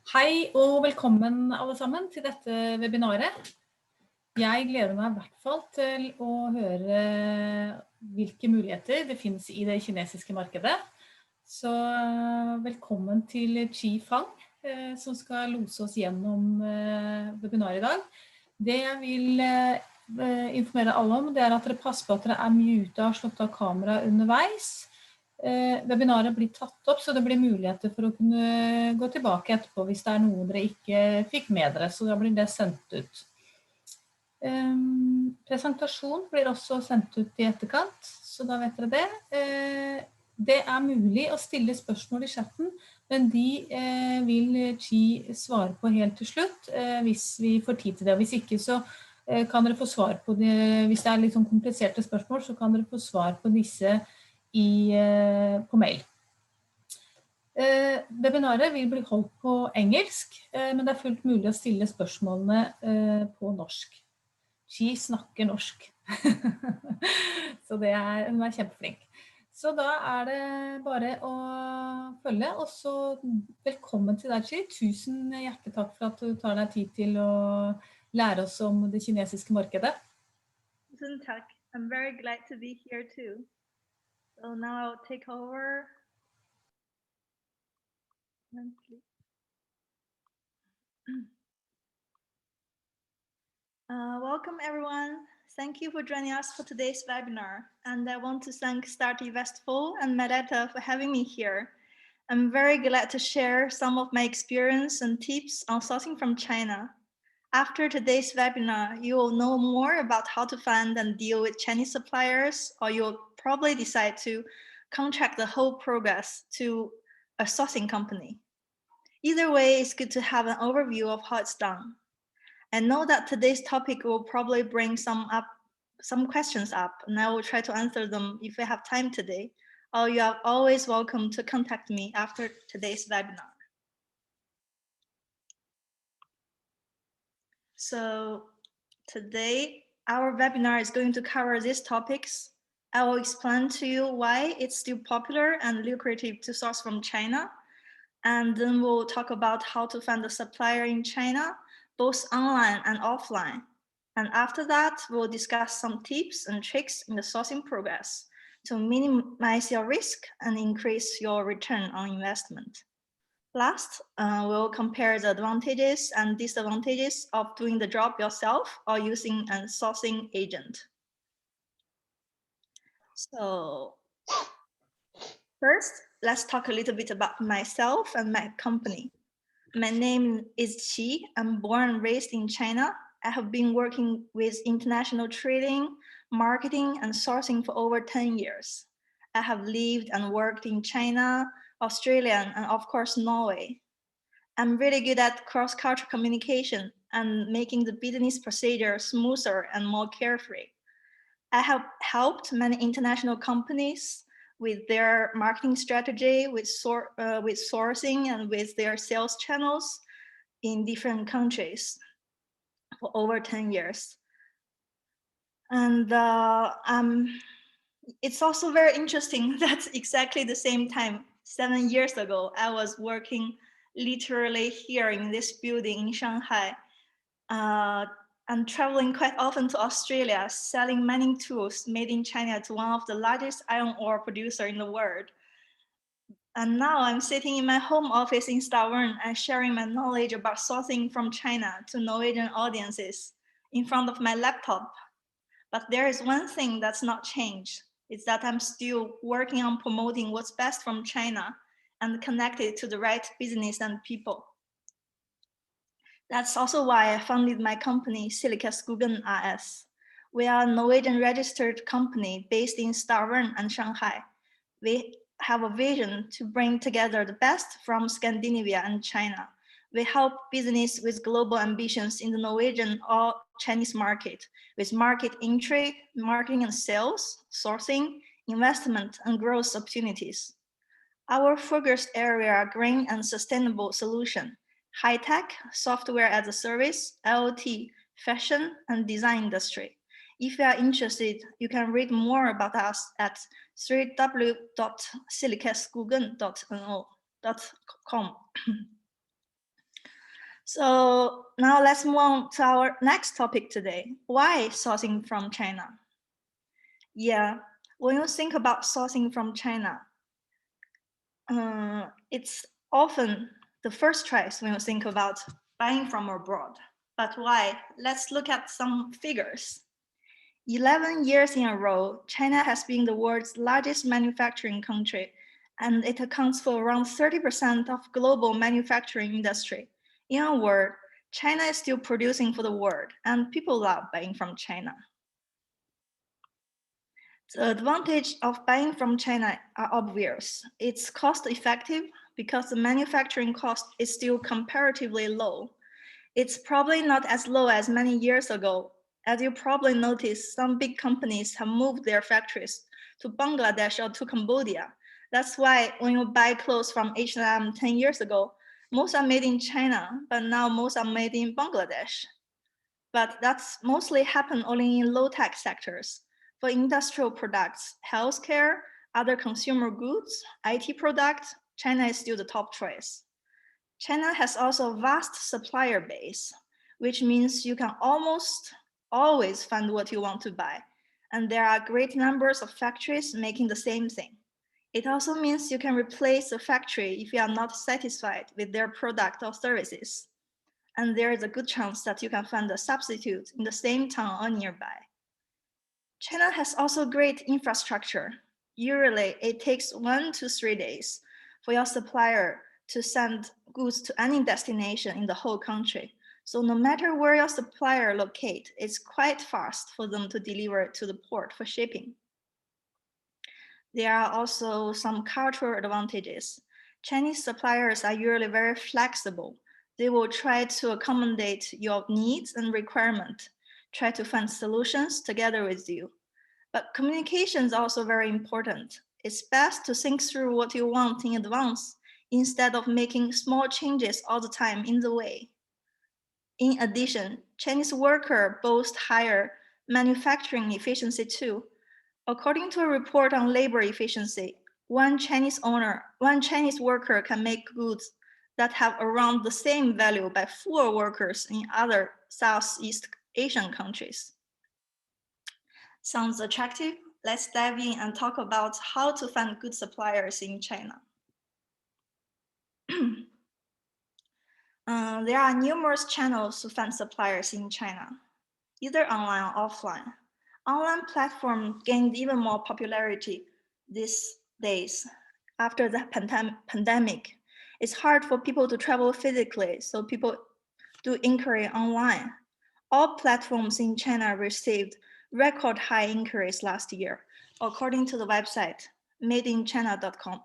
Hei og velkommen alle sammen til dette webinaret. Jeg gleder meg i hvert fall til å høre hvilke muligheter det finnes i det kinesiske markedet. Så velkommen til Chi Fang, som skal lose oss gjennom webinaret i dag. Det jeg vil informere alle om, det er at dere passer på at dere er mutet og slått av kamera underveis. Webinaret blir tatt opp, så det blir muligheter for å kunne gå tilbake etterpå hvis det er noe dere ikke fikk med dere, så da blir det sendt ut. Presentasjon blir også sendt ut i etterkant, så da vet dere det. Det er mulig å stille spørsmål i chatten, men de vil Chi svare på helt til slutt, hvis vi får tid til det. Hvis ikke så kan dere få svar på det, hvis det er litt sånn kompliserte spørsmål, så kan dere få svar på disse på mail. Webinaret vil bli holdt på engelsk, men det er fullt mulig å stille spørsmålene på norsk. Chi snakker norsk, så hun er kjempeflink. Så da er det bare å følge, og så velkommen til deg, Chi. Tusen hjertelig takk for at du tar deg tid til å lære oss om det kinesiske markedet. Tusen takk. I'm very glad to be here too. So now I'll take over. Welcome everyone. Thank you for joining us for today's webinar. And I want to thank Starty Westfall and Merete for having me here. I'm very glad to share some of my experience and tips on sourcing from China. After today's webinar, you will know more about how to find and deal with Chinese suppliers, or you'll probably decide to contract the whole progress to a sourcing company. Either way, it's good to have an overview of how it's done. I know that today's topic will probably bring some questions up, and I will try to answer them if we have time today. Or you are always welcome to contact me after today's webinar. So today, our webinar is going to cover these topics. I will explain to you why it's still popular and lucrative to source from China. And then we'll talk about how to find a supplier in China, both online and offline. And after that, we'll discuss some tips and tricks in the sourcing progress to minimize your risk and increase your return on investment. Last, we'll compare the advantages and disadvantages of doing the job yourself or using a sourcing agent. So first, let's talk a little bit about myself and my company. My name is Qi. I'm born and raised in China. I have been working with international trading, marketing, and sourcing for over 10 years. I have lived and worked in China, Australia, and of course, Norway. I'm really good at cross-cultural communication and making the business procedure smoother and more carefree. I have helped many international companies with their marketing strategy, with sourcing, and with their sales channels in different countries for over 10 years. And it's also very interesting that exactly the same time, 7 years ago, I was working literally here in this building in Shanghai, and traveling quite often to Australia, selling mining tools made in China to one of the largest iron ore producers in the world. And now I'm sitting in my home office in Stavanger and sharing my knowledge about sourcing from China to Norwegian audiences in front of my laptop. But there is one thing that's not changed. It's that I'm still working on promoting what's best from China and connected to the right business and people. That's also why I founded my company, Silica AS. We are a Norwegian registered company based in Stavanger and Shanghai. We have a vision to bring together the best from Scandinavia and China. We help business with global ambitions in the Norwegian or Chinese market, with market entry, marketing and sales, sourcing, investment, and growth opportunities. Our focus area are green and sustainable solution, high-tech, software as a service, IoT, fashion, and design industry. If you are interested, you can read more about us at www.silicaskugen.com. So now let's move on to our next topic today. Why sourcing from China? Yeah, when you think about sourcing from China, it's often the first choice when you think about buying from abroad. But why? Let's look at some figures. 11 years in a row, China has been the world's largest manufacturing country, and it accounts for around 30% of global manufacturing industry. In a word, China is still producing for the world, and people love buying from China. The advantage of buying from China are obvious. It's cost effective because the manufacturing cost is still comparatively low. It's probably not as low as many years ago. As you probably noticed, some big companies have moved their factories to Bangladesh or to Cambodia. That's why when you buy clothes from H&M 10 years ago, most are made in China, but now most are made in Bangladesh. But that's mostly happened only in low-tech sectors. For industrial products, healthcare, other consumer goods, IT products, China is still the top choice. China has also a vast supplier base, which means you can almost always find what you want to buy. And there are great numbers of factories making the same thing. It also means you can replace a factory if you are not satisfied with their product or services. And there is a good chance that you can find a substitute in the same town or nearby. China has also great infrastructure. Usually, it takes 1 to 3 days for your supplier to send goods to any destination in the whole country. So no matter where your supplier locates, it's quite fast for them to deliver it to the port for shipping. There are also some cultural advantages. Chinese suppliers are usually very flexible. They will try to accommodate your needs and requirements, try to find solutions together with you. But communication is also very important. It's best to think through what you want in advance instead of making small changes all the time in the way. In addition, Chinese workers boast higher manufacturing efficiency too. According to a report on labor efficiency, one Chinese worker can make goods that have around the same value by 4 workers in other Southeast Asian countries. Sounds attractive? Let's dive in and talk about how to find good suppliers in China. There are numerous channels to find suppliers in China, either online or offline. Online platforms gained even more popularity these days after the pandemic. It's hard for people to travel physically, so people do inquiry online. All platforms in China received record high inquiries last year, according to the website madeinchina.com.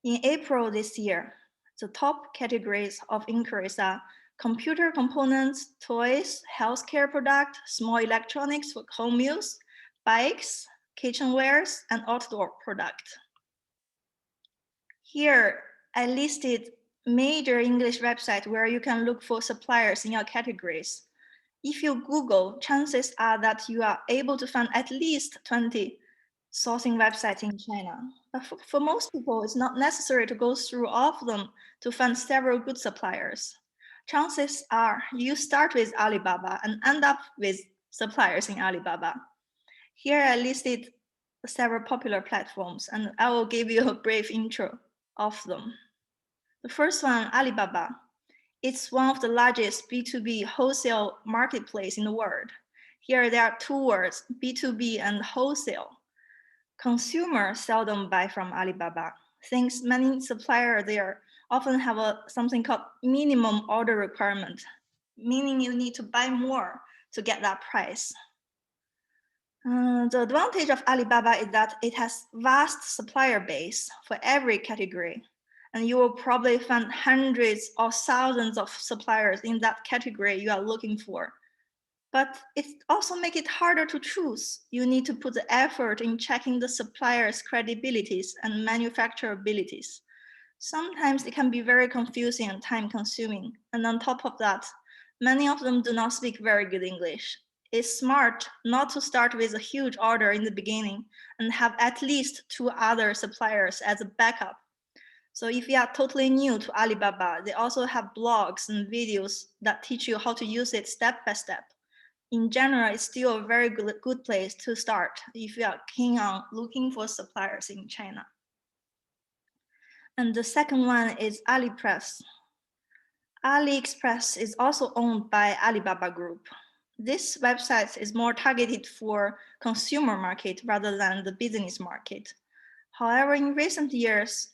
In April this year, the top categories of inquiries are computer components, toys, healthcare products, small electronics for home use, bikes, kitchenwares, and outdoor products. Here, I listed major English websites where you can look for suppliers in your categories. If you Google, chances are that you are able to find at least 20 sourcing websites in China. But for most people, it's not necessary to go through all of them to find several good suppliers. Chances are you start with Alibaba and end up with suppliers in Alibaba. Here I listed several popular platforms, and I will give you a brief intro of them. The first one, Alibaba. It's one of the largest B2B wholesale marketplace in the world. Here there are 2 words, B2B and wholesale. Consumers seldom buy from Alibaba, since many suppliers there often have something called minimum order requirement, meaning you need to buy more to get that price. The advantage of Alibaba is that it has vast supplier base for every category. And you will probably find hundreds or thousands of suppliers in that category you are looking for. But it also makes it harder to choose. You need to put the effort in checking the supplier's credibilities and manufacturabilities. Sometimes it can be very confusing and time-consuming. And on top of that, many of them do not speak very good English. It's smart not to start with a huge order in the beginning and have at least 2 other suppliers as a backup. So if you are totally new to Alibaba, they also have blogs and videos that teach you how to use it step by step. In general, it's still a very good place to start if you are keen on looking for suppliers in China. And the second one is AliExpress. AliExpress is also owned by Alibaba Group. This website is more targeted for consumer market rather than the business market. However, in recent years,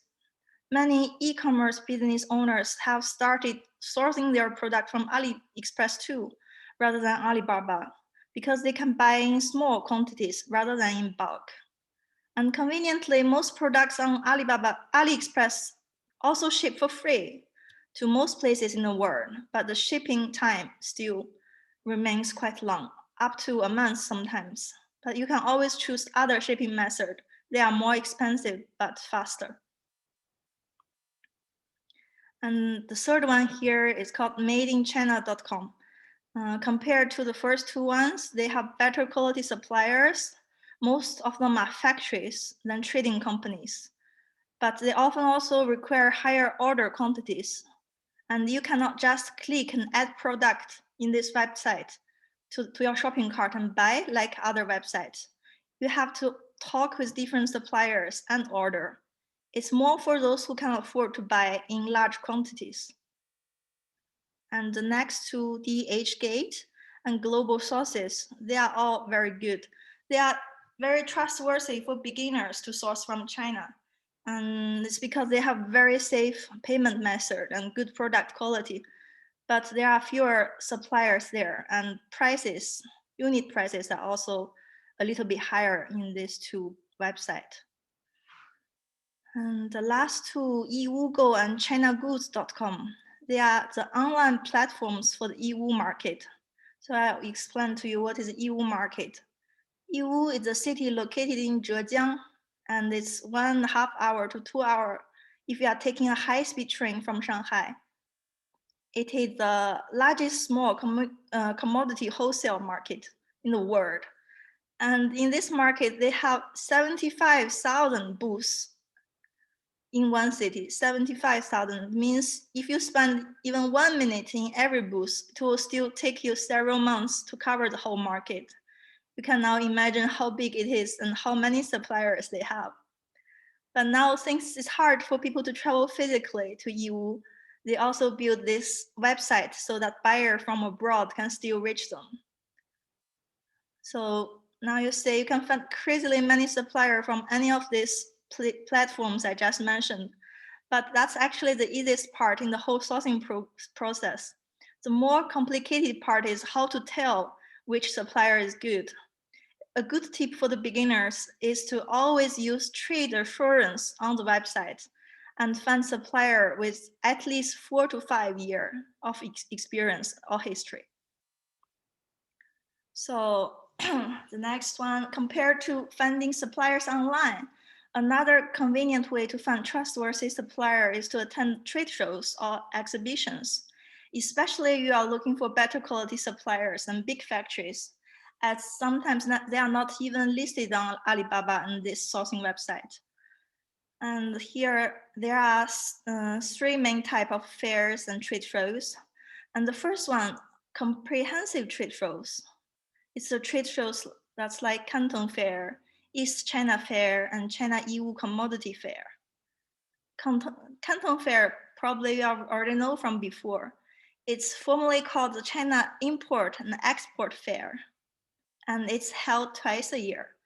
many e-commerce business owners have started sourcing their product from AliExpress too, rather than Alibaba, because they can buy in small quantities rather than in bulk. And conveniently, most products on AliExpress also ship for free to most places in the world, but the shipping time still remains quite long, up to a month sometimes. But you can always choose other shipping method. They are more expensive, but faster. And the third one here is called madeinchina.com. Compared to the first two ones, they have better quality suppliers. Most of them are factories than trading companies, but they often also require higher order quantities. And you cannot just click and add product in this website to your shopping cart and buy like other websites. You have to talk with different suppliers and order. It's more for those who can afford to buy in large quantities. And the next two, DHgate and Global Sources, they are all very good. They are very trustworthy for beginners to source from China. And it's because they have very safe payment method and good product quality. But there are fewer suppliers there, and prices, unit prices are also a little bit higher in these two websites. And the last two, Yiwugo and ChinaGoods.com, they are the online platforms for the Yiwu market. So I'll explain to you what is the Yiwu market. Yiwu is a city located in Zhejiang, and it's 1.5 hours to 2 hours if you are taking a high-speed train from Shanghai. It is the largest small commodity wholesale market in the world. And in this market, they have 75,000 booths in one city. 75,000 means if you spend even 1 minute in every booth, it will still take you several months to cover the whole market. You can now imagine how big it is and how many suppliers they have. But now, since it's hard for people to travel physically to Yiwu, they also build this website so that buyers from abroad can still reach them. So now you say you can find crazily many suppliers from any of these platforms I just mentioned, but that's actually the easiest part in the whole sourcing process. The more complicated part is how to tell which supplier is good. A good tip for the beginners is to always use trade assurance on the website and find supplier with at least 4 to 5 years of experience or history. So the next one, compared to finding suppliers online, another convenient way to find trustworthy supplier is to attend trade shows or exhibitions, especially if you are looking for better quality suppliers and big factories, as sometimes they are not even listed on Alibaba and this sourcing website. And here there are three main types of fairs and trade shows. And the first one, comprehensive trade shows. It's a trade shows that's like Canton Fair, East China Fair, and China Yiwu Commodity Fair. Canton Fair, probably you already know from before. It's formally called the China Import and Export Fair, and it's held twice a year,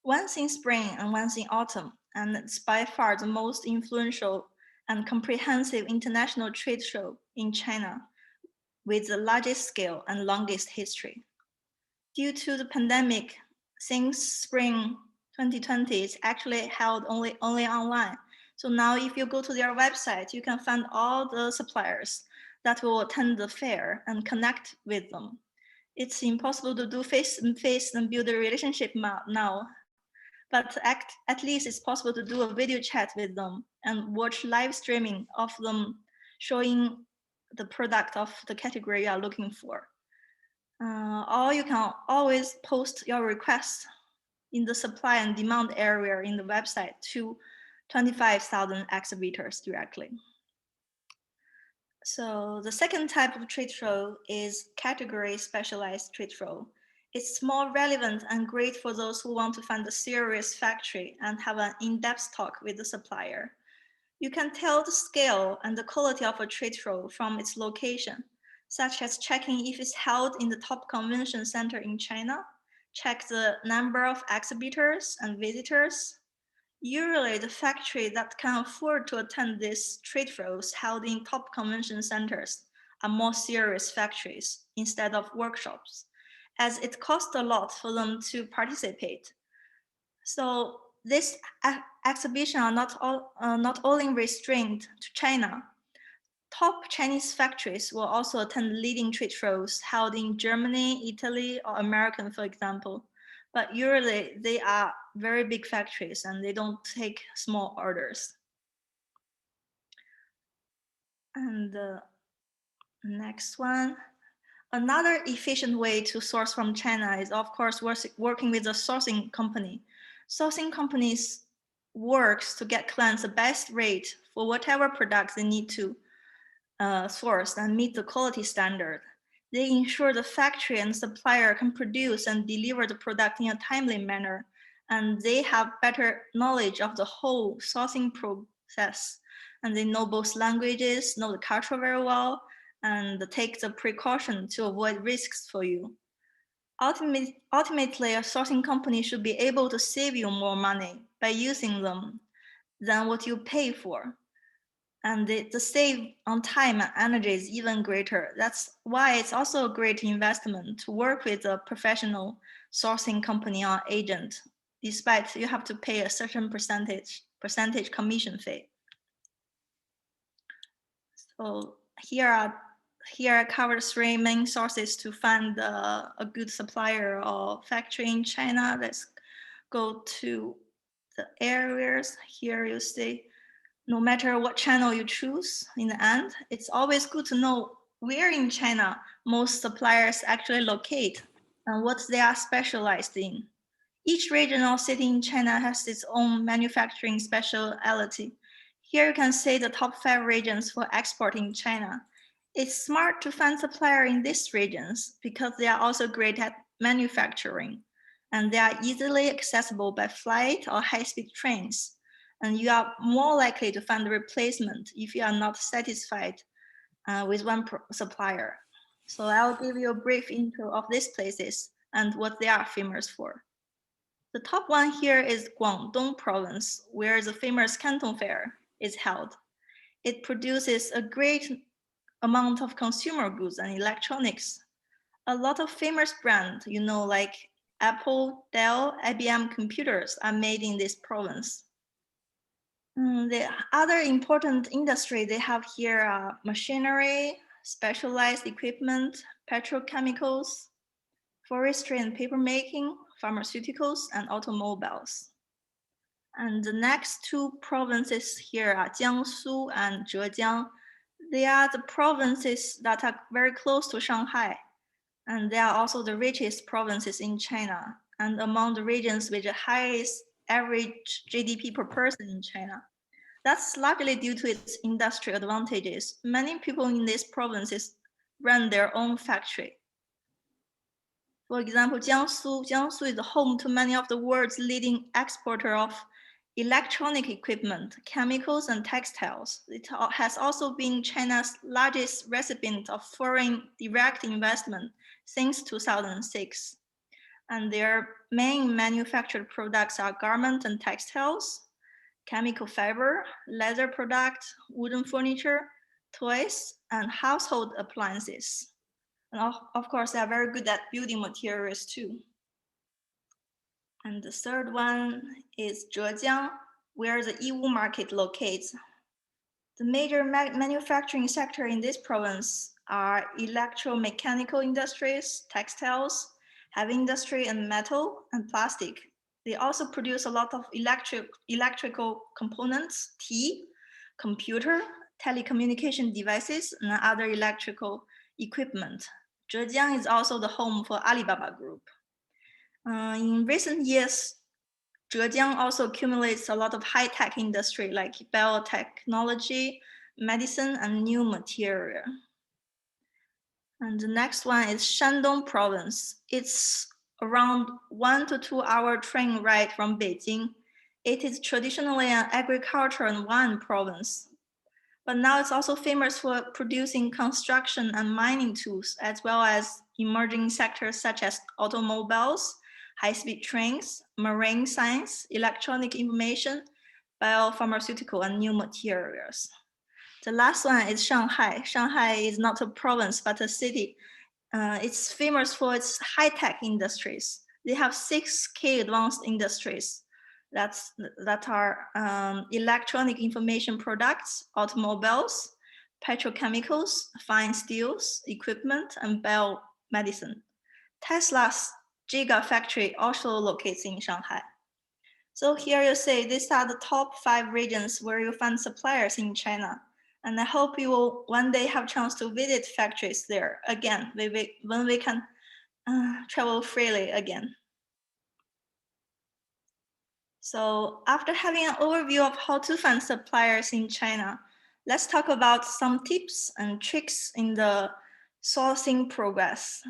once in spring and once in autumn, and it's by far the most influential and comprehensive international trade show in China with the largest scale and longest history. Due to the pandemic, since spring 2020, it's actually held only online. So now if you go to their website, you can find all the suppliers that will attend the fair and connect with them. It's impossible to do face-to-face and build a relationship now, but at least it's possible to do a video chat with them and watch live streaming of them showing the product of the category you are looking for. Or you can always post your requests in the supply and demand area in the website to 25,000 exhibitors directly. So the second type of trade show is category specialized trade show. It's more relevant and great for those who want to find a serious factory and have an in-depth talk with the supplier. You can tell the scale and the quality of a trade show from its location, such as checking if it's held in the top convention center in China, check the number of exhibitors and visitors. Usually, the factory that can afford to attend these trade shows held in top convention centers are more serious factories instead of workshops, as it costs a lot for them to participate. So this exhibition are not only restrained to China. Top Chinese factories will also attend leading trade shows held in Germany, Italy, or America, for example. But usually they are very big factories and they don't take small orders. And the next one. Another efficient way to source from China is, of course, working with a sourcing company. Sourcing companies works to get clients the best rate for whatever products they need to source and meet the quality standard. They ensure the factory and supplier can produce and deliver the product in a timely manner, and they have better knowledge of the whole sourcing process, and they know both languages, know the culture very well, and take the precaution to avoid risks for you. Ultimately, a sourcing company should be able to save you more money by using them than what you pay for. And the save on time and energy is even greater. That's why it's also a great investment to work with a professional sourcing company or agent, despite you have to pay a certain percentage commission fee. So here I covered three main sources to find a good supplier or factory in China. Let's go to the areas. Here you see, no matter what channel you choose in the end, it's always good to know where in China most suppliers actually locate and what they are specialized in. Each region or city in China has its own manufacturing specialty. Here you can see the top 5 regions for export in China. It's smart to find suppliers in these regions because they are also great at manufacturing and they are easily accessible by flight or high-speed trains. And you are more likely to find a replacement if you are not satisfied with one supplier. So I'll give you a brief intro of these places and what they are famous for. The top one here is Guangdong province, where the famous Canton Fair is held. It produces a great amount of consumer goods and electronics. A lot of famous brands, like Apple, Dell, IBM computers are made in this province. The other important industry they have here are machinery, specialized equipment, petrochemicals, forestry and paper making, pharmaceuticals, and automobiles. And the next 2 provinces here are Jiangsu and Zhejiang. They are the provinces that are very close to Shanghai, and they are also the richest provinces in China, and among the regions with the highest average GDP per person in China. That's largely due to its industrial advantages. Many people in these provinces run their own factory. For example, Jiangsu is the home to many of the world's leading exporter of electronic equipment, chemicals, and textiles. It has also been China's largest recipient of foreign direct investment since 2006. And their main manufactured products are garment and textiles, chemical fiber, leather products, wooden furniture, toys, and household appliances. And of course, they are very good at building materials too. And the third one is Zhejiang, where the Yiwu market locates. The major manufacturing sector in this province are electromechanical industries, textiles, heavy industry, and metal and plastic. They also produce a lot of electrical components, tea, computer, telecommunication devices, and other electrical equipment. Zhejiang is also the home for Alibaba Group. In recent years, Zhejiang also accumulates a lot of high-tech industry like biotechnology, medicine, and new material. And the next one is Shandong province. It's around 1 to 2 hour train ride from Beijing. It is traditionally an agriculture and wine province, but now it's also famous for producing construction and mining tools, as well as emerging sectors such as automobiles, high-speed trains, marine science, electronic information, biopharmaceutical, and new materials. The last one is Shanghai. Shanghai is not a province, but a city. It's famous for its high-tech industries. They have 6 key advanced industries that are electronic information products, automobiles, petrochemicals, fine steels, equipment, and biomedicine. Tesla's Gigafactory also locates in Shanghai. So here you see these are the top 5 regions where you find suppliers in China. And I hope you will one day have a chance to visit factories there again when we can travel freely again. So after having an overview of how to find suppliers in China, let's talk about some tips and tricks in the sourcing process.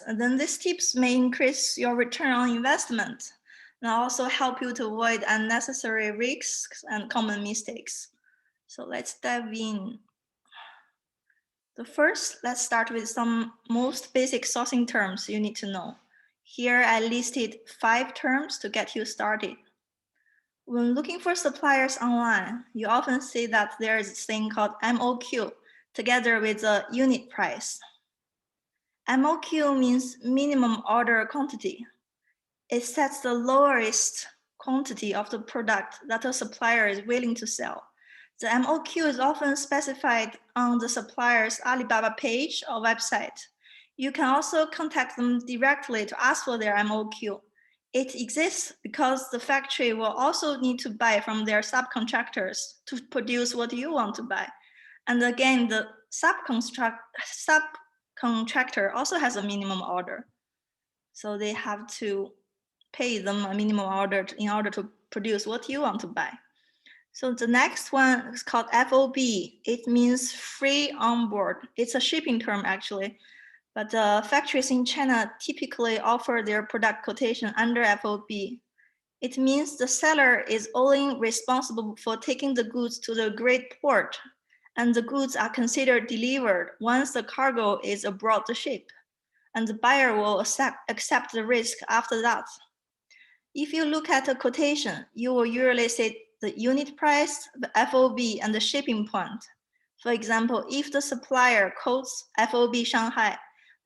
And then these tips may increase your return on investment and also help you to avoid unnecessary risks and common mistakes. So let's dive in. So first, let's start with some most basic sourcing terms you need to know. Here I listed 5 terms to get you started. When looking for suppliers online, you often see that there is a thing called MOQ together with a unit price. MOQ means minimum order quantity. It sets the lowest quantity of the product that a supplier is willing to sell. The MOQ is often specified on the supplier's Alibaba page or website. You can also contact them directly to ask for their MOQ. It exists because the factory will also need to buy from their subcontractors to produce what you want to buy. And again, the subcontractor also has a minimum order. So they have to pay them a minimum order in order to produce what you want to buy. So the next one is called FOB. It means free on board. It's a shipping term actually, but factories in China typically offer their product quotation under FOB. It means the seller is only responsible for taking the goods to the great port, and the goods are considered delivered once the cargo is aboard the ship, and the buyer will accept the risk after that. If you look at a quotation, you will usually see the unit price, the FOB, and the shipping point. For example, if the supplier quotes FOB Shanghai,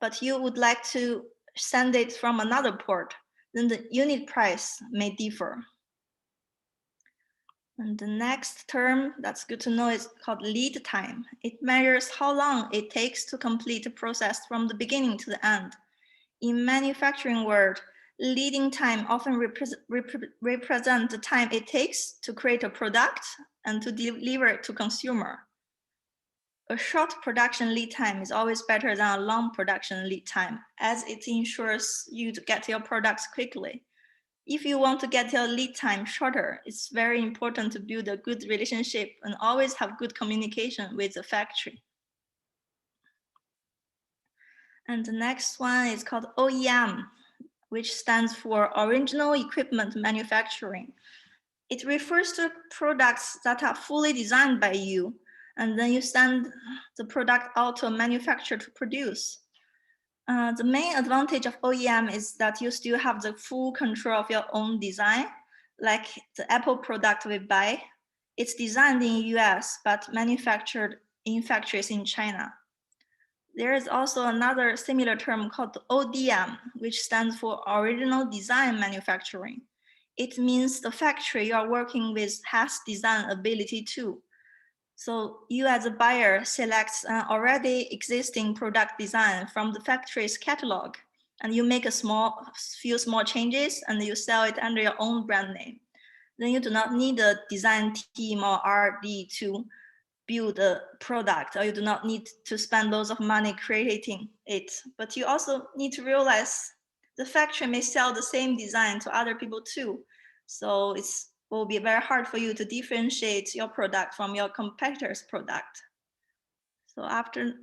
but you would like to send it from another port, then the unit price may differ. And the next term that's good to know is called lead time. It measures how long it takes to complete a process from the beginning to the end. In manufacturing world, leading time often represent the time it takes to create a product and to deliver it to consumer. A short production lead time is always better than a long production lead time, as it ensures you to get your products quickly. If you want to get your lead time shorter, it's very important to build a good relationship and always have good communication with the factory. And the next one is called OEM, which stands for Original Equipment Manufacturing. It refers to products that are fully designed by you, and then you send the product out to a manufacturer to produce. The main advantage of OEM is that you still have the full control of your own design, like the Apple product we buy. It's designed in US, but manufactured in factories in China. There is also another similar term called ODM, which stands for Original Design Manufacturing. It means the factory you are working with has design ability too. So you as a buyer selects an already existing product design from the factory's catalog, and you make a few small changes and you sell it under your own brand name. Then you do not need a design team or R&D to build a product, or you do not need to spend loads of money creating it. But you also need to realize the factory may sell the same design to other people too. So it will be very hard for you to differentiate your product from your competitor's product. So after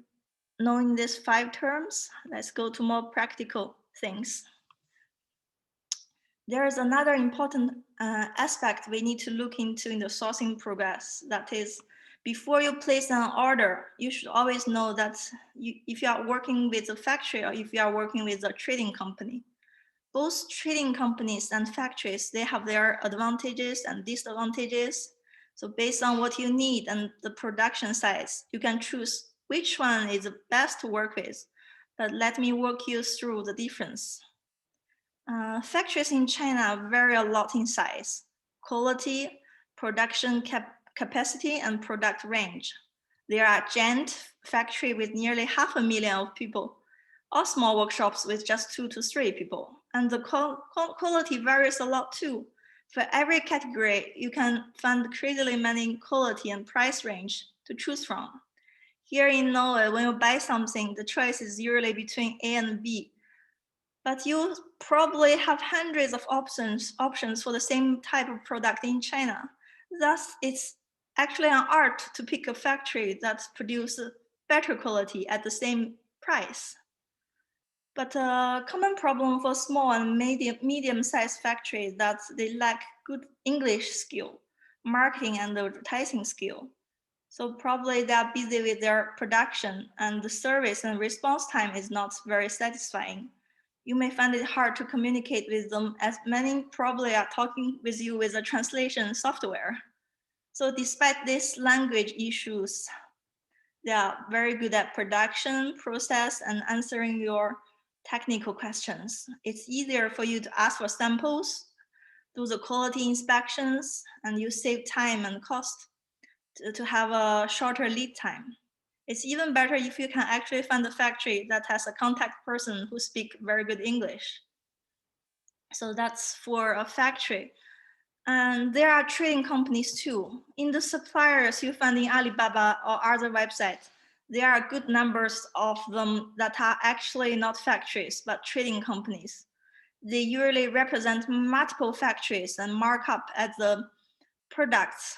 knowing these 5 terms, let's go to more practical things. There is another important aspect we need to look into in the sourcing progress. That is, before you place an order, you should always know that if you are working with a factory or if you are working with a trading company, both trading companies and factories, they have their advantages and disadvantages. So based on what you need and the production size, you can choose which one is the best to work with. But let me walk you through the difference. Factories in China vary a lot in size, quality, production capacity, and product range. There are giant factories with nearly 500,000 people, or small workshops with just 2 to 3 people. And the quality varies a lot too. For every category, you can find crazily many quality and price range to choose from. Here in Norway, when you buy something, the choice is usually between A and B. But you probably have hundreds of options for the same type of product in China. Thus, it's actually an art to pick a factory that produces better quality at the same price. But a common problem for small and medium-sized factories that they lack good English skill, marketing and advertising skill. So probably they are busy with their production and the service and response time is not very satisfying. You may find it hard to communicate with them as many probably are talking with you with a translation software. So despite these language issues, they are very good at production, process, and answering your technical questions. It's easier for you to ask for samples, do the quality inspections, and you save time and cost to have a shorter lead time. It's even better if you can actually find a factory that has a contact person who speaks very good English. So that's for a factory. And there are trading companies too. In the suppliers you find in Alibaba or other websites, there are good numbers of them that are actually not factories, but trading companies. They usually represent multiple factories and mark up at the products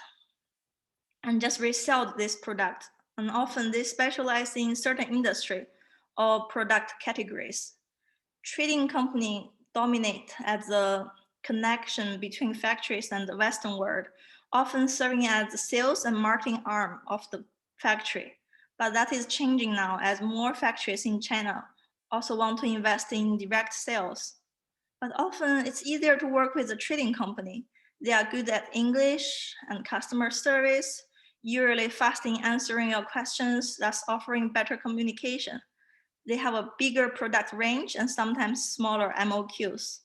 and just resell this product. And often they specialize in certain industry or product categories. Trading companies dominate as the connection between factories and the Western world, often serving as the sales and marketing arm of the factory. But that is changing now as more factories in China also want to invest in direct sales. But often it's easier to work with a trading company. They are good at English and customer service, usually fast in answering your questions, thus offering better communication. They have a bigger product range and sometimes smaller MOQs,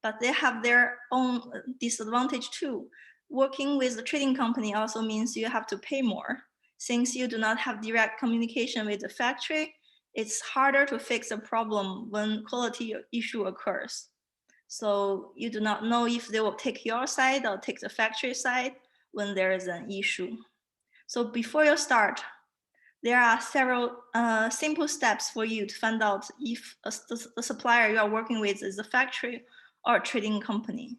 but they have their own disadvantage too. Working with a trading company also means you have to pay more. Since you do not have direct communication with the factory, it's harder to fix a problem when quality issue occurs. So you do not know if they will take your side or take the factory side when there is an issue. So before you start, there are several simple steps for you to find out if the supplier you are working with is a factory or a trading company.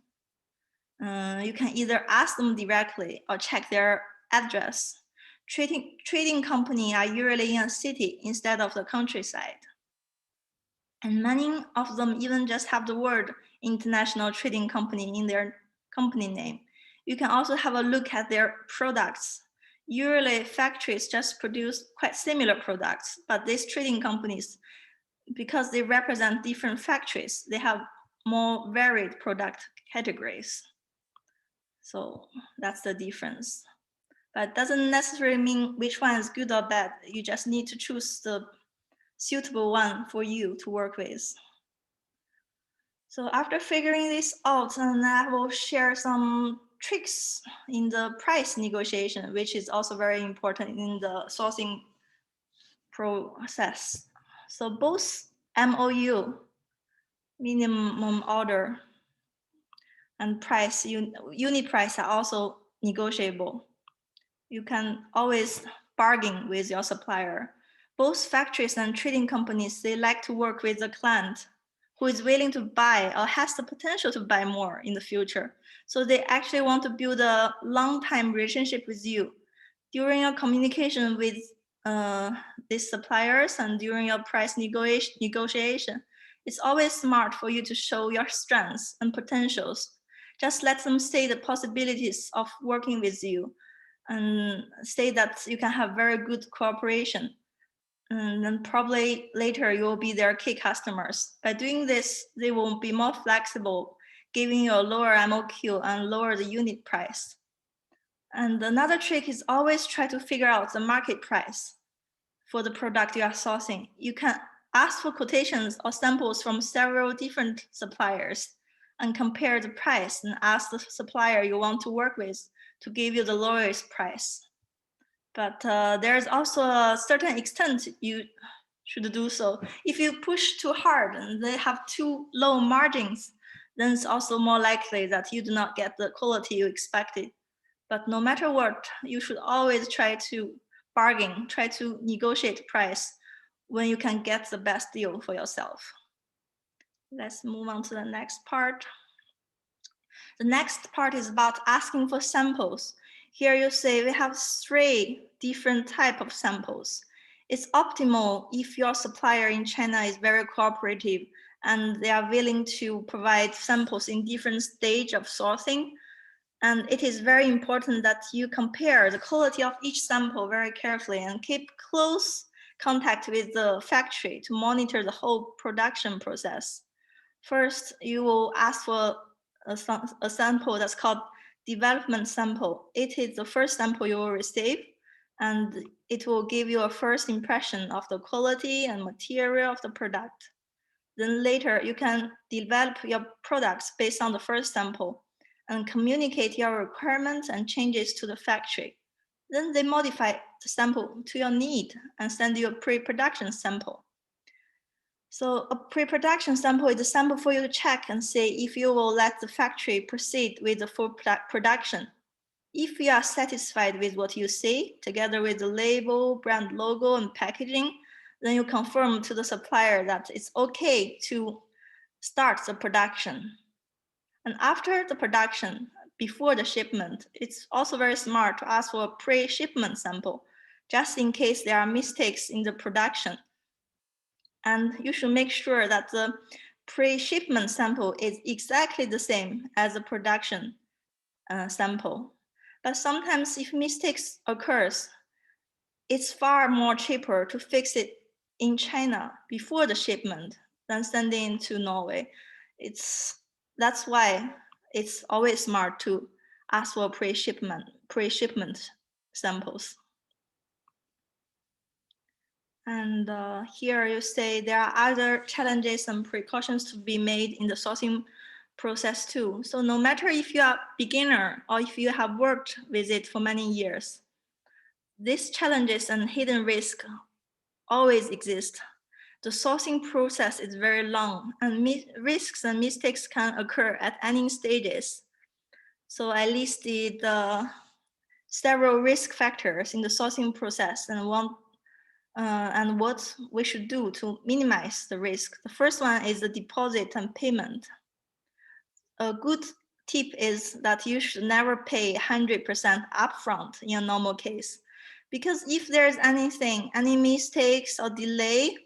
You can either ask them directly or check their address. Trading companies are usually in a city instead of the countryside. And many of them even just have the word international trading company in their company name. You can also have a look at their products. Usually factories just produce quite similar products, but these trading companies, because they represent different factories, they have more varied product categories. So that's the difference. But it doesn't necessarily mean which one is good or bad. You just need to choose the suitable one for you to work with. So after figuring this out, and I will share some tricks in the price negotiation, which is also very important in the sourcing process. So both MOU, minimum order, and price, unit price are also negotiable. You can always bargain with your supplier. Both factories and trading companies, they like to work with the client who is willing to buy or has the potential to buy more in the future. So they actually want to build a long-time relationship with you. During your communication with these suppliers and during your price negotiation, it's always smart for you to show your strengths and potentials. Just let them see the possibilities of working with you and say that you can have very good cooperation. And then probably later you will be their key customers. By doing this, they will be more flexible, giving you a lower MOQ and lower the unit price. And another trick is always try to figure out the market price for the product you are sourcing. You can ask for quotations or samples from several different suppliers and compare the price and ask the supplier you want to work with to give you the lowest price. But there's also a certain extent you should do so. If you push too hard and they have too low margins, then it's also more likely that you do not get the quality you expected. But no matter what, you should always try to bargain, try to negotiate price when you can get the best deal for yourself. Let's move on to the next part. The next part is about asking for samples. Here you say we have 3 different types of samples. It's optimal if your supplier in China is very cooperative and they are willing to provide samples in different stages of sourcing. And it is very important that you compare the quality of each sample very carefully and keep close contact with the factory to monitor the whole production process. First, you will ask for a sample that's called development sample. It is the first sample you will receive, and it will give you a first impression of the quality and material of the product. Then later, you can develop your products based on the first sample and communicate your requirements and changes to the factory. Then they modify the sample to your need and send you a pre-production sample. So a pre-production sample is a sample for you to check and see if you will let the factory proceed with the full production. If you are satisfied with what you see, together with the label, brand logo, and packaging, then you confirm to the supplier that it's okay to start the production. And after the production, before the shipment, it's also very smart to ask for a pre-shipment sample, just in case there are mistakes in the production. And you should make sure that the pre-shipment sample is exactly the same as the production sample. But sometimes if mistakes occurs, it's far more cheaper to fix it in China before the shipment than sending to Norway. That's why it's always smart to ask for pre-shipment samples. And here you say there are other challenges and precautions to be made in the sourcing process too. So no matter if you are a beginner or if you have worked with it for many years, these challenges and hidden risks always exist. The sourcing process is very long and risks and mistakes can occur at any stages. So I listed several risk factors in the sourcing process and what we should do to minimize the risk. The first one is the deposit and payment. A good tip is that you should never pay 100% upfront in a normal case. Because if there's anything, any mistakes or delay,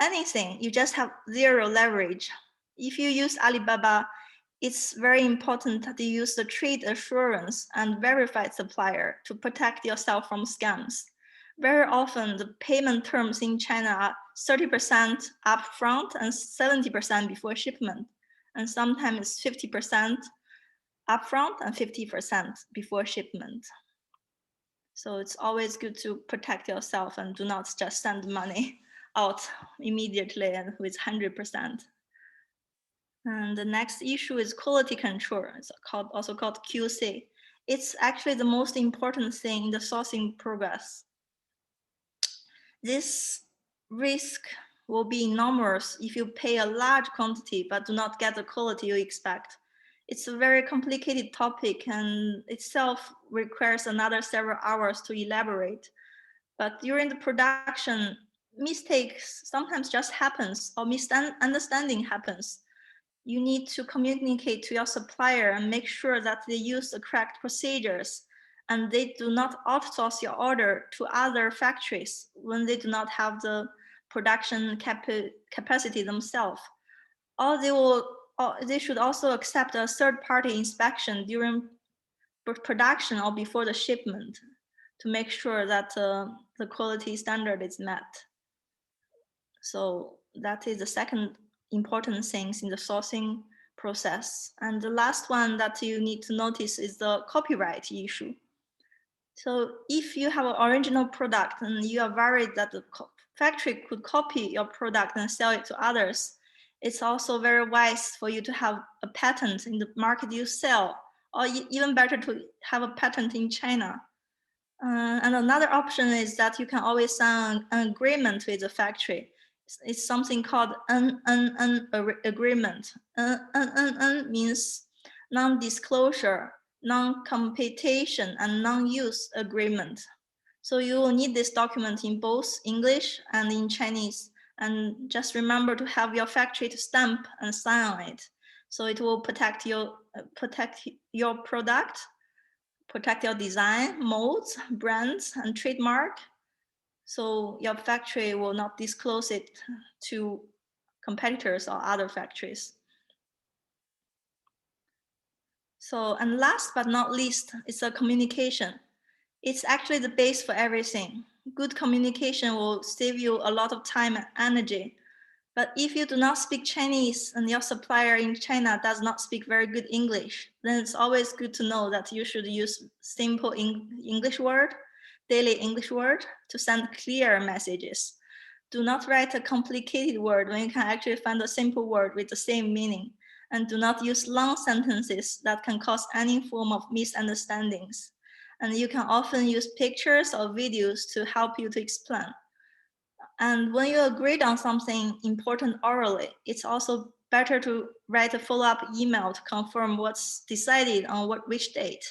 anything, you just have zero leverage. If you use Alibaba, it's very important that you use the trade assurance and verified supplier to protect yourself from scams. Very often, the payment terms in China are 30% upfront and 70% before shipment, and sometimes 50% upfront and 50% before shipment. So it's always good to protect yourself and do not just send money out immediately and with 100%. And the next issue is quality control. It's also called QC. It's actually the most important thing in the sourcing progress. This risk will be enormous if you pay a large quantity but do not get the quality you expect. It's a very complicated topic and itself requires another several hours to elaborate. But during the production, mistakes sometimes just happens, or misunderstanding happens. You need to communicate to your supplier and make sure that they use the correct procedures and they do not outsource your order to other factories when they do not have the production capacity themselves. Or they should also accept a third-party inspection during production or before the shipment to make sure that the quality standard is met. So that is the second important things in the sourcing process. And the last one that you need to notice is the copyright issue. So if you have an original product and you are worried that the factory could copy your product and sell it to others, it's also very wise for you to have a patent in the market you sell, or even better to have a patent in China. And another option is that you can always sign an agreement with the factory. It's something called an agreement. N means non-disclosure, non-competition, and non-use agreement. So you will need this document in both English and in Chinese. And just remember to have your factory to stamp and sign on it. So it will protect your product, protect your design, molds, brands, and trademark. So your factory will not disclose it to competitors or other factories. So, and last but not least, it's a communication. It's actually the base for everything. Good communication will save you a lot of time and energy. But if you do not speak Chinese and your supplier in China does not speak very good English, then it's always good to know that you should use simple English word, daily English word to send clear messages. Do not write a complicated word when you can actually find a simple word with the same meaning. And do not use long sentences that can cause any form of misunderstandings. And you can often use pictures or videos to help you to explain. And when you agreed on something important orally, it's also better to write a follow-up email to confirm what's decided on which date.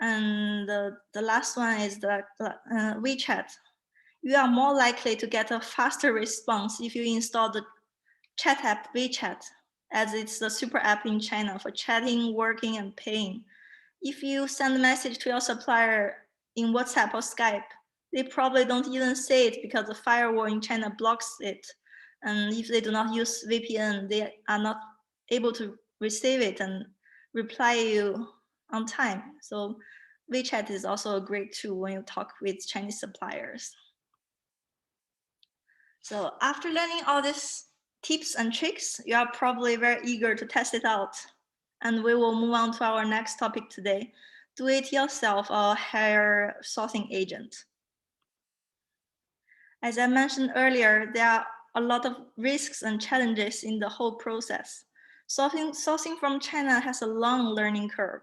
And the last one is the WeChat. You are more likely to get a faster response if you install the chat app WeChat, as it's the super app in China for chatting, working, and paying. If you send a message to your supplier in WhatsApp or Skype, they probably don't even see it because the firewall in China blocks it. And if they do not use VPN, they are not able to receive it and reply you on time. So WeChat is also a great tool when you talk with Chinese suppliers. So after learning all these tips and tricks, you are probably very eager to test it out. And we will move on to our next topic today. Do it yourself or hire a sourcing agent. As I mentioned earlier, there are a lot of risks and challenges in the whole process. Sourcing from China has a long learning curve,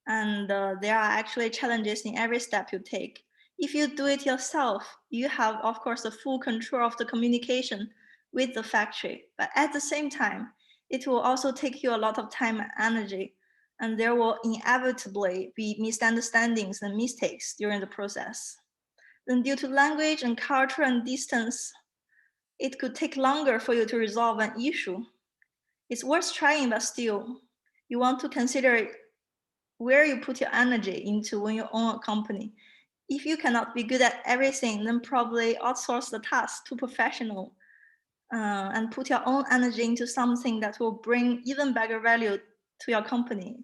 and there are actually challenges in every step you take. If you do it yourself, you have, of course, the full control of the communication with the factory. But at the same time, it will also take you a lot of time and energy, and there will inevitably be misunderstandings and mistakes during the process. Then due to language and culture and distance, it could take longer for you to resolve an issue. It's worth trying, but still, you want to consider where you put your energy into when you own a company. If you cannot be good at everything, then probably outsource the task to professional and put your own energy into something that will bring even better value to your company.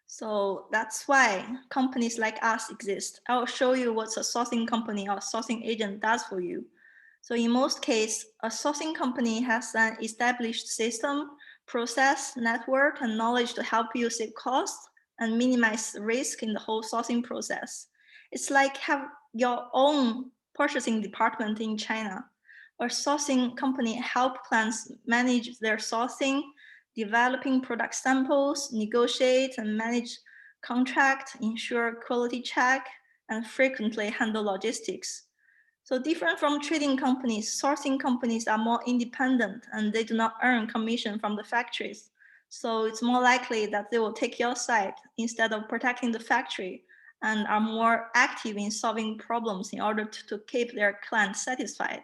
So that's why companies like us exist. I'll show you what a sourcing company or sourcing agent does for you. So in most cases, a sourcing company has an established system, process, network, and knowledge to help you save costs and minimize risk in the whole sourcing process. It's like have your own purchasing department in China. A sourcing company help clients manage their sourcing, developing product samples, negotiate and manage contract, ensure quality check, and frequently handle logistics. So different from trading companies, sourcing companies are more independent and they do not earn commission from the factories. So it's more likely that they will take your side instead of protecting the factory and are more active in solving problems in order to keep their clients satisfied.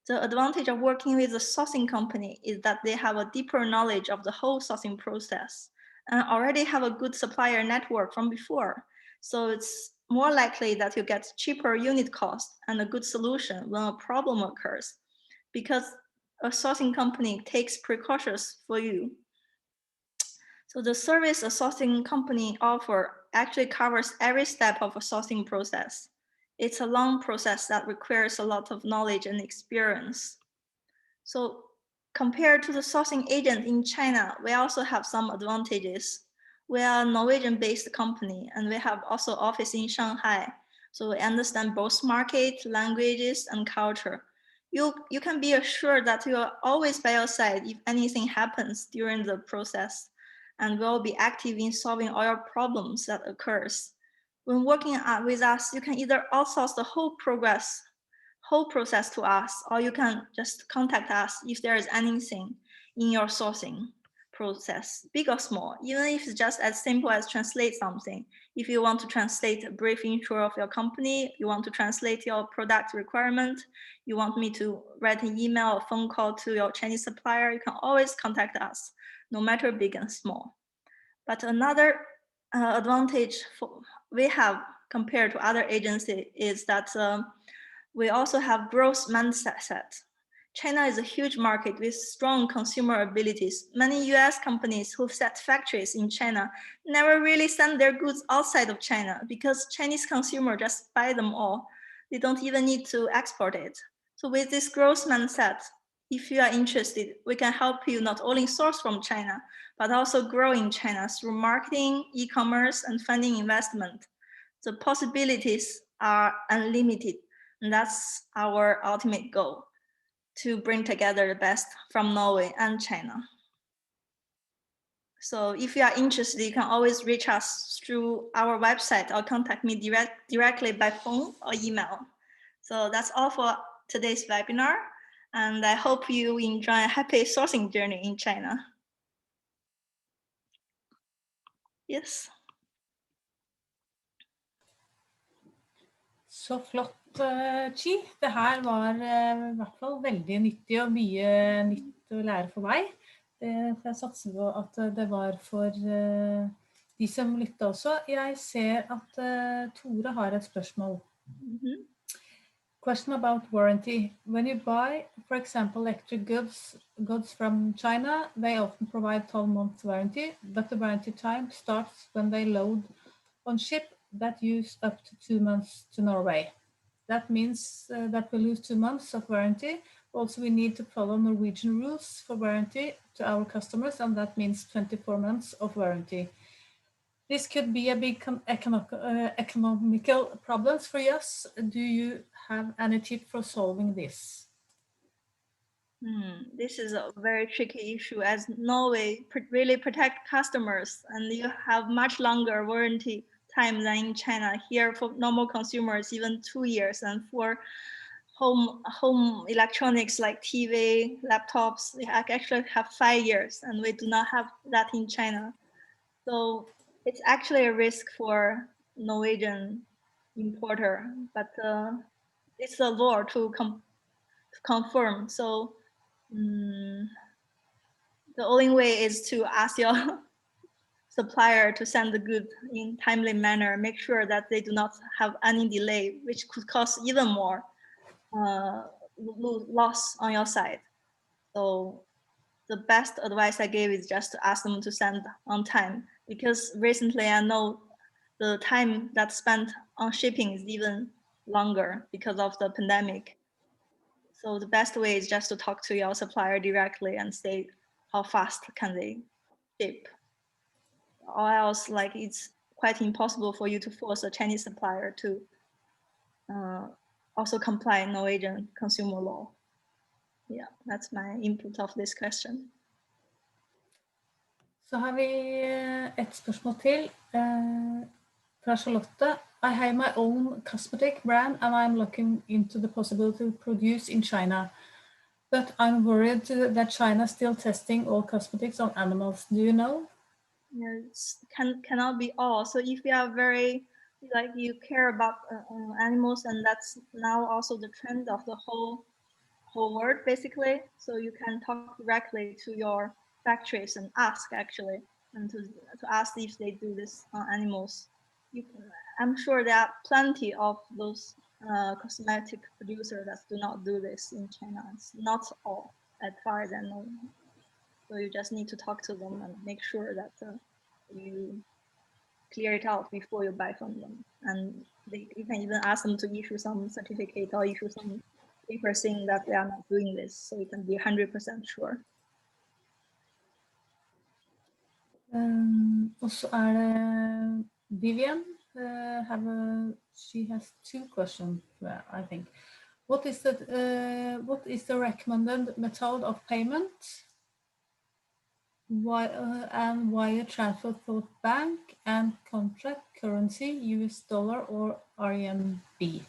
The advantage of working with a sourcing company is that they have a deeper knowledge of the whole sourcing process and already have a good supplier network from before. So it's more likely that you get cheaper unit cost and a good solution when a problem occurs, because a sourcing company takes precautions for you. So the service a sourcing company offer actually covers every step of a sourcing process. It's a long process that requires a lot of knowledge and experience. So compared to the sourcing agent in China, we also have some advantages. We are a Norwegian-based company, and we have also office in Shanghai. So we understand both market, languages, and culture. You can be assured that you are always by your side if anything happens during the process, and will be active in solving all your problems that occurs. When working with us, you can either outsource the whole process to us, or you can just contact us if there is anything in your sourcing process, big or small, even if it's just as simple as translate something. If you want to translate a brief intro of your company, you want to translate your product requirement, you want me to write an email or phone call to your Chinese supplier, you can always contact us, no matter big and small. But another advantage we have compared to other agencies is that we also have growth mindset. China is a huge market with strong consumer abilities. Many US companies who set factories in China never really send their goods outside of China because Chinese consumers just buy them all. They don't even need to export it. So with this growth mindset, if you are interested, we can help you not only source from China, but also grow in China through marketing, e-commerce, and funding investment. The possibilities are unlimited, and that's our ultimate goal, to bring together the best from Norway and China. So if you are interested, you can always reach us through our website or contact me directly by phone or email. So that's all for today's webinar. And I hope you enjoy a happy sourcing journey in China. Yes. Så flott, Chi. Det her var i hvert fall veldig nyttig og mye nytt å lære for meg. Jeg satser på at det var for de som lytter også. Jeg ser at Tore har et spørsmål. Question about warranty. When you buy, for example, electric goods from China, they often provide 12-month warranty, but the warranty time starts when they load on ship. That used up to 2 months to Norway. That means that we lose 2 months of warranty. Also, we need to follow Norwegian rules for warranty to our customers, and that means 24 months of warranty. This could be a big economical problems for us. Do you have any tip for solving this? This is a very tricky issue, as Norway really protect customers, and you have much longer warranty time than in China. Here, for normal consumers, even 2 years, and for home electronics like TV, laptops, they actually have 5 years, and we do not have that in China. So it's actually a risk for Norwegian importer, but it's a law to confirm. So the only way is to ask your supplier to send the goods in timely manner, make sure that they do not have any delay, which could cause even more loss on your side. So the best advice I gave is just to ask them to send on time, because recently I know the time that's spent on shipping is even longer because of the pandemic. So the best way is just to talk to your supplier directly and say how fast can they ship. Or else, like, it's quite impossible for you to force a Chinese supplier to also comply Norwegian consumer law. Yeah, that's my input of this question. Så har vi et spørsmål til fra Charlotte. I have my own cosmetic brand and I'm looking into the possibility to produce in China. But I'm worried that China is still testing all cosmetics on animals. Do you know? Yes, cannot be all. So if you are very like you care about animals, and that's now also the trend of the whole world basically. So you can talk directly to your factories and ask actually, and to ask if they do this on animals. I'm sure there are plenty of those cosmetic producers that do not do this in China. It's not all, as far as I know. So you just need to talk to them and make sure that you clear it out before you buy from them. And you can even ask them to issue some certificate or issue some paper saying that they are not doing this, so you can be 100% sure. Og så det Vivian. She has two questions, I think. What is the recommended method of payment? And wire transfer for bank and contract currency, US dollar or RMB?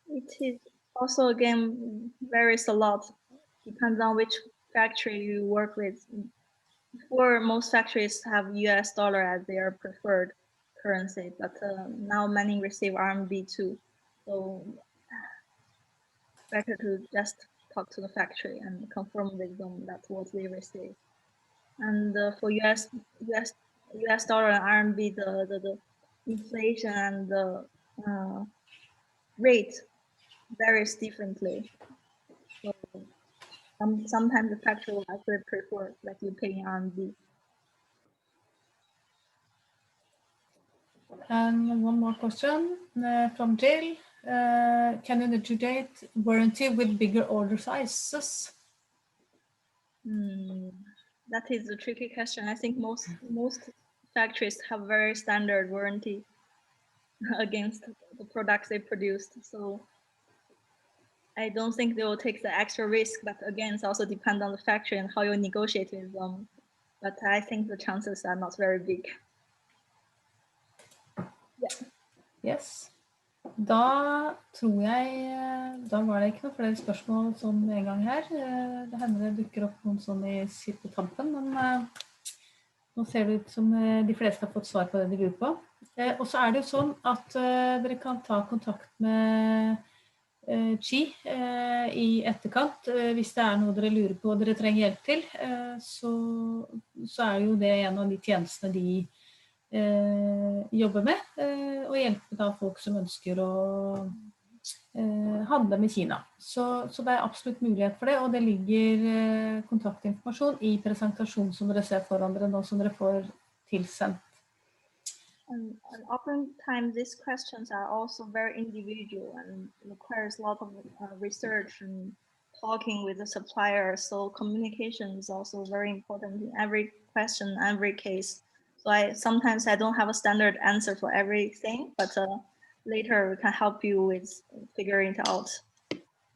It is also, again, varies a lot. Depends on which factory you work with. Before, most factories have US dollar as their preferred currency, but now many receive RMB too. So better to just talk to the factory and confirm with them that's what they receive. And for US dollar and RMB, the inflation and the rate varies differently. So sometimes the factory will actually prefer that you pay in RMB. And one more question from Jill. Can you negotiate warranty with bigger order sizes? That is a tricky question. I think most factories have very standard warranty against the products they produced. So I don't think they will take the extra risk, but again, it's also depend on the factory and how you negotiate with them. But I think the chances are not very big. Yeah. Yes. Da tror jeg da var det ikke noe flere spørsmål sånn en gang her. Det hender det dukker opp noen sånn i siste tampen, men nå ser det ut som de fleste har fått svar på det de lurer på. Og så det jo sånn at dere kan ta kontakt med Chi i etterkant. Hvis det noe dere lurer på og dere trenger hjelp til, så jo det en av de tjenestene de jobber med, og hjelpe da folk som ønsker å handle med Kina. Så det absolutt mulighet for det, og det ligger kontaktinformasjon i presentasjonen som dere ser foran dere nå, som dere får tilsendt. And oftentimes these questions are also very individual and requires a lot of research and talking with the supplier. So communication is also very important in every question, every case. So sometimes I don't have a standard answer for everything, but later we can help you with figuring it out,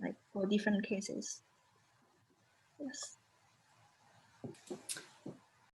like for different cases. Yes.